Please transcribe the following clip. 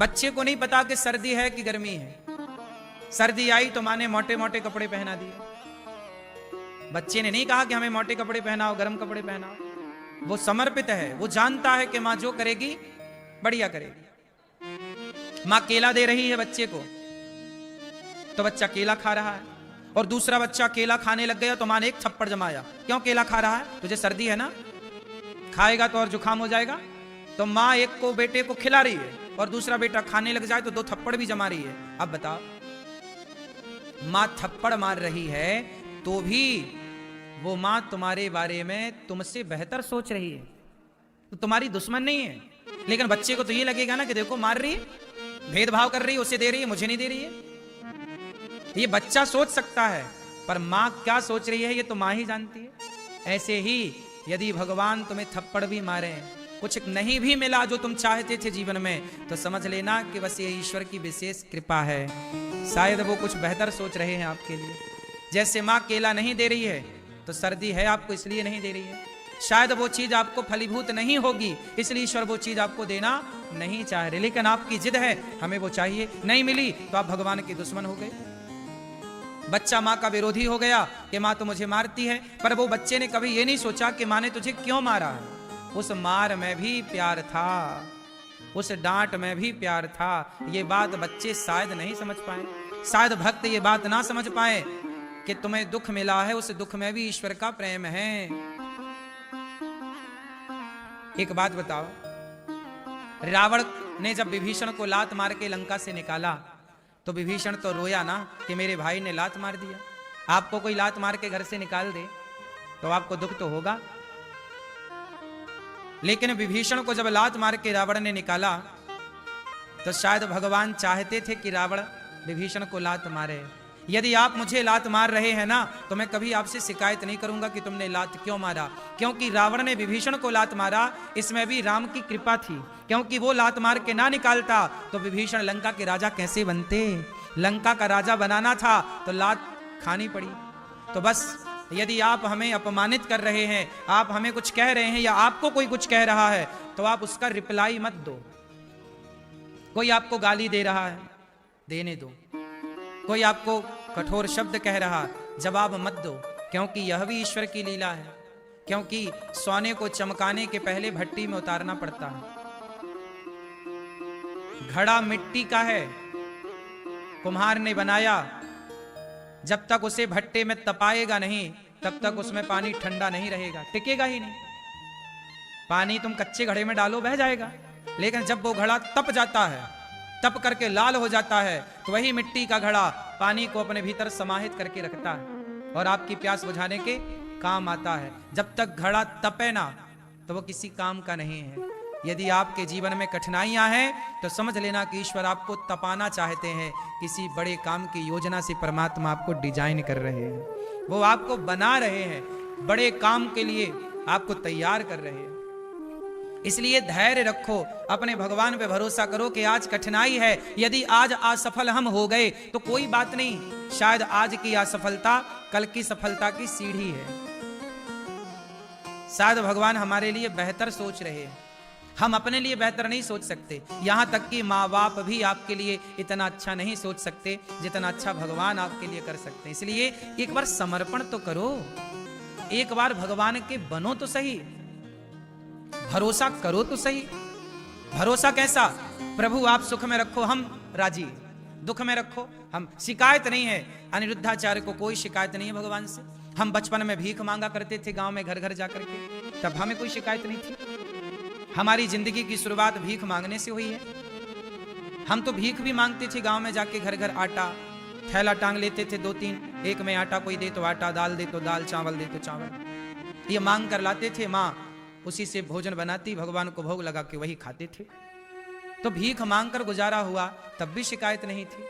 बच्चे को नहीं पता कि सर्दी है कि गर्मी है। सर्दी आई तो माँ ने मोटे मोटे कपड़े पहना दिए। बच्चे ने नहीं कहा कि हमें मोटे कपड़े पहनाओ, गर्म कपड़े पहनाओ। वो समर्पित है, वो जानता है कि माँ जो करेगी बढ़िया करेगी। माँ केला दे रही है बच्चे को, तो बच्चा केला खा रहा है, और दूसरा बच्चा केला खाने लग गया तो माँ ने एक थप्पड़ जमाया। क्यों केला खा रहा है? तुझे सर्दी है ना, खाएगा तो और जुकाम हो जाएगा। तो माँ एक को बेटे को खिला रही है और दूसरा बेटा खाने लग जाए तो 2 थप्पड़ भी जमा रही है। अब बताओ, माँ थप्पड़ मार रही है तो भी वो माँ तुम्हारे बारे में तुमसे बेहतर सोच रही है, तो तुम्हारी दुश्मन नहीं है। लेकिन बच्चे को तो ये लगेगा ना कि देखो मार रही है, भेदभाव कर रही है, उसे दे रही है, मुझे नहीं दे रही है। ये बच्चा सोच सकता है, पर माँ क्या सोच रही है ये तो माँ ही जानती है। ऐसे ही यदि भगवान तुम्हें थप्पड़ भी मारे, कुछ नहीं भी मिला जो तुम चाहते थे जीवन में, तो समझ लेना कि बस ये ईश्वर की विशेष कृपा है। शायद वो कुछ बेहतर सोच रहे हैं आपके लिए। जैसे माँ केला नहीं दे रही है तो सर्दी है आपको इसलिए नहीं दे रही है। शायद वो चीज आपको फलीभूत नहीं होगी, इसलिए ईश्वर वो चीज आपको देना नहीं चाह रहे, लेकिन आपकी जिद है हमें वो चाहिए। नहीं मिली तो आप भगवान के दुश्मन हो गए। बच्चा माँ का विरोधी हो गया कि माँ तो मुझे मारती है, पर वो बच्चे ने कभी ये नहीं सोचा कि माँ ने तुझे क्यों मारा है। उस मार में भी प्यार था, उस डांट में भी प्यार था। ये बात बच्चे शायद नहीं समझ पाए, शायद भक्त ये बात ना समझ पाए कि तुम्हें दुख मिला है, उस दुख में भी ईश्वर का प्रेम है। एक बात बताओ, रावण ने जब विभीषण को लात मार के लंका से निकाला तो विभीषण तो रोया ना कि मेरे भाई ने लात मार दिया। आपको कोई लात मार के घर से निकाल दे तो आपको दुख तो होगा, लेकिन विभीषण को जब लात मार के रावण ने निकाला तो शायद भगवान चाहते थे कि रावण विभीषण को लात मारे। यदि आप मुझे लात मार रहे हैं ना तो मैं कभी आपसे शिकायत नहीं करूंगा कि तुमने लात क्यों मारा, क्योंकि रावण ने विभीषण को लात मारा, इसमें भी राम की कृपा थी। क्योंकि वो लात मार के ना निकालता तो विभीषण लंका के राजा कैसे बनते। लंका का राजा बनाना था तो लात खानी पड़ी। तो बस यदि आप हमें अपमानित कर रहे हैं, आप हमें कुछ कह रहे हैं या आपको कोई कुछ कह रहा है तो आप उसका रिप्लाई मत दो। कोई आपको गाली दे रहा है, देने दो। कोई आपको कठोर शब्द कह रहा, जवाब मत दो, क्योंकि यह भी ईश्वर की लीला है। क्योंकि सोने को चमकाने के पहले भट्टी में उतारना पड़ता है। घड़ा मिट्टी का है, कुम्हार ने बनाया, जब तक उसे भट्टे में तपाएगा नहीं तब तक उसमें पानी ठंडा नहीं रहेगा, टिकेगा ही नहीं। पानी तुम कच्चे घड़े में डालो बह जाएगा, लेकिन जब वो घड़ा तप जाता है, तप करके लाल हो जाता है, तो वही मिट्टी का घड़ा पानी को अपने भीतर समाहित करके रखता है और आपकी प्यास बुझाने के काम आता है। जब तक घड़ा तपे ना तो वो किसी काम का नहीं है। यदि आपके जीवन में कठिनाइयां हैं तो समझ लेना कि ईश्वर आपको तपाना चाहते हैं। किसी बड़े काम की योजना से परमात्मा आपको डिजाइन कर रहे हैं, वो आपको बना रहे हैं, बड़े काम के लिए आपको तैयार कर रहे हैं। इसलिए धैर्य रखो, अपने भगवान पे भरोसा करो कि आज कठिनाई है, यदि आज असफल हम हो गए तो कोई बात नहीं, शायद आज की असफलता कल की सफलता की सीढ़ी है। शायद भगवान हमारे लिए बेहतर सोच रहे हैं, हम अपने लिए बेहतर नहीं सोच सकते। यहां तक कि माँ बाप भी आपके लिए इतना अच्छा नहीं सोच सकते जितना अच्छा भगवान आपके लिए कर सकते हैं। इसलिए एक बार समर्पण तो करो, एक बार भगवान के बनो तो सही, भरोसा करो तो सही। भरोसा कैसा? प्रभु आप सुख में रखो हम राजी, दुख में रखो हम। शिकायत नहीं है, अनिरुद्धाचार्य को कोई शिकायत नहीं है भगवान से। हम बचपन में भीख मांगा करते थे गांव में घर घर जाकर के, तब हमें कोई शिकायत नहीं थी। हमारी जिंदगी की शुरुआत भीख मांगने से हुई है। हम तो भीख भी मांगते थे गांव में जाके, घर घर आटा थैला टांग लेते थे 2-3, एक में आटा कोई दे तो आटा, दाल दे तो दाल, चावल दे तो चावल, ये मांग कर लाते थे। माँ उसी से भोजन बनाती, भगवान को भोग लगा के वही खाते थे। तो भीख मांग कर गुजारा हुआ, तब भी शिकायत नहीं थी।